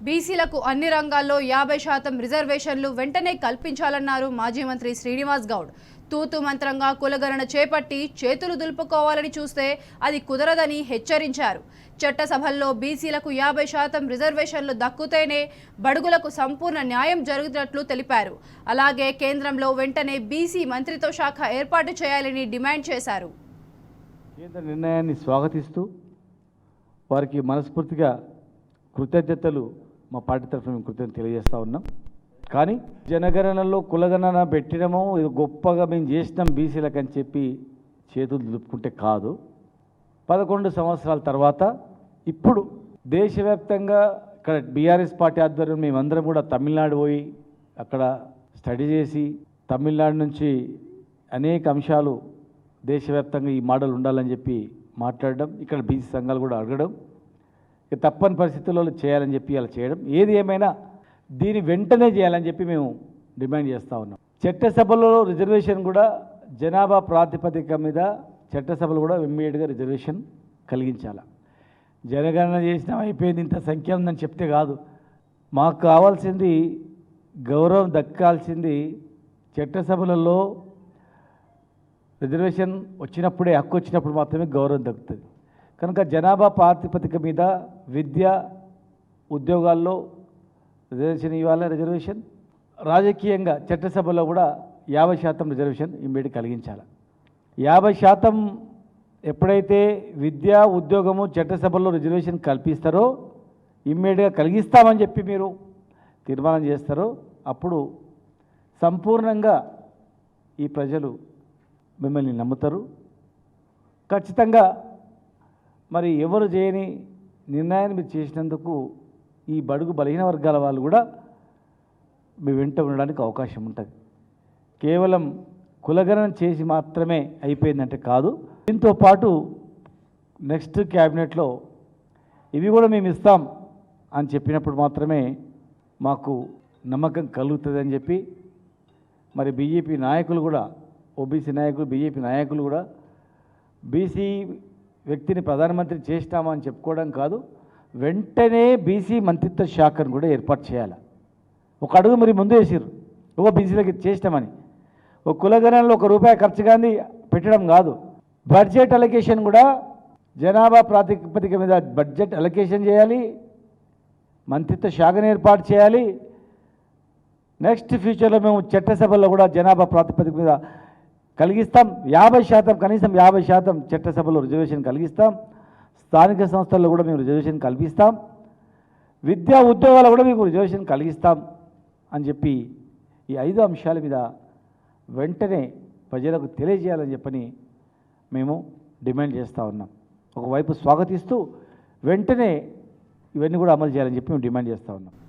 బీసీలకు అన్ని రంగాల్లో 50% రిజర్వేషన్లు వెంటనే కల్పించాలన్నారు మాజీ మంత్రి శ్రీనివాస్ గౌడ్. తూతు మంత్రంగా కులగణన చేపట్టి చేతులు దులుపుకోవాలని చూస్తే అది కుదరదని హెచ్చరించారు. చట్టసభల్లో బీసీలకు 50% రిజర్వేషన్లు దక్కుతేనే బడుగులకు సంపూర్ణ న్యాయం జరుగుతున్నట్లు తెలిపారు. అలాగే కేంద్రంలో వెంటనే బీసీ మంత్రిత్వ శాఖ ఏర్పాటు చేయాలని డిమాండ్ చేశారు. కేంద్ర నిర్ణయాన్ని స్వాగతిస్తూ వారికి మనస్ఫూర్తిగా కృతజ్ఞతలు మా పార్టీ తరఫున మేము కృతజ్ఞతలు తెలియజేస్తూ ఉన్నాం. కానీ జనగణనలో కులగణన పెట్టడము ఇది గొప్పగా మేము చేసినాం బీసీలకు అని చెప్పి చేతులు దులుపుకుంటే కాదు. 11 సంవత్సరాల తర్వాత ఇప్పుడు దేశవ్యాప్తంగా ఇక్కడ బీఆర్ఎస్ పార్టీ ఆధ్వర్యం మేమందరం కూడా తమిళనాడు పోయి అక్కడ స్టడీ చేసి తమిళనాడు నుంచి అనేక అంశాలు దేశవ్యాప్తంగా ఈ మోడల్ ఉండాలని చెప్పి మాట్లాడడం, ఇక్కడ బీసీ సంఘాలు కూడా అడగడం, తప్పని పరిస్థితుల్లో చేయాలని చెప్పి అలా చేయడం, ఏది ఏమైనా దీన్ని వెంటనే చేయాలని చెప్పి మేము డిమాండ్ చేస్తూ ఉన్నాం. చట్టసభలో రిజర్వేషన్ కూడా జనాభా ప్రాతిపదిక మీద చట్టసభలు కూడా ఇమ్మీడియట్గా రిజర్వేషన్ కలిగించాలి. జనగణన చేసినా అయిపోయింది ఇంత సంఖ్య ఉందని చెప్తే కాదు. మాకు కావాల్సింది గౌరవం దక్కాల్సింది చట్టసభలలో రిజర్వేషన్ వచ్చినప్పుడే, హక్కు వచ్చినప్పుడు మాత్రమే గౌరవం దక్కుతుంది. కనుక జనాభా ప్రాతిపదిక మీద విద్య ఉద్యోగాల్లో రిజర్వేషన్ ఇవ్వాలి. రిజర్వేషన్ రాజకీయంగా చట్టసభలో కూడా 50% రిజర్వేషన్ ఇమ్మీడియట్ కలిగించాలి. 50% ఎప్పుడైతే విద్య ఉద్యోగము చట్టసభలో రిజర్వేషన్ కల్పిస్తారో, ఇమ్మీడియట్గా కలిగిస్తామని చెప్పి మీరు తీర్మానం చేస్తారో, అప్పుడు సంపూర్ణంగా ఈ ప్రజలు మిమ్మల్ని నమ్ముతారు. ఖచ్చితంగా మరి ఎవరు చేయని నిర్ణయాన్ని మీరు చేసినందుకు ఈ బడుగు బలహీన వర్గాల వాళ్ళు కూడా మీ వెంట ఉండడానికి అవకాశం ఉంటుంది. కేవలం కులగణన చేసి మాత్రమే అయిపోయిందంటే కాదు. దీంతో పాటు నెక్స్ట్ క్యాబినెట్లో ఇవి కూడా మేము ఇస్తాం అని చెప్పినప్పుడు మాత్రమే మాకు నమ్మకం కలుగుతుంది అని చెప్పి మరి బీజేపీ నాయకులు కూడా, ఓబీసీ నాయకులు, బీజేపీ నాయకులు కూడా బీసీ వ్యక్తిని ప్రధానమంత్రి చేస్తామని చెప్పుకోవడం కాదు, వెంటనే బీసీ మంత్రిత్వ శాఖను కూడా ఏర్పాటు చేయాలి. ఒక అడుగు మరి ముందు వేసారు, ఒక బీసీలకి చేస్తామని. ఒక కులగణనలో ₹1 ఖర్చు కానీ పెట్టడం కాదు, బడ్జెట్ అలొకేషన్ కూడా జనాభా ప్రాతిపదిక మీద బడ్జెట్ అలొకేషన్ చేయాలి, మంత్రిత్వ శాఖను ఏర్పాటు చేయాలి. నెక్స్ట్ ఫ్యూచర్లో మేము చట్టసభల్లో కూడా జనాభా ప్రాతిపదిక మీద కలిగిస్తాం. 50%, కనీసం 50% చట్టసభలో రిజర్వేషన్ కలిగిస్తాం. స్థానిక సంస్థల్లో కూడా మేము రిజర్వేషన్ కల్పిస్తాం. విద్యా ఉద్యోగాలు కూడా మీకు రిజర్వేషన్ కలిగిస్తాం అని చెప్పి ఈ 5 అంశాల మీద వెంటనే ప్రజలకు తెలియజేయాలని చెప్పని మేము డిమాండ్ చేస్తూ ఉన్నాం. ఒకవైపు స్వాగతిస్తూ వెంటనే ఇవన్నీ కూడా అమలు చేయాలని చెప్పి మేము డిమాండ్ చేస్తూ ఉన్నాం.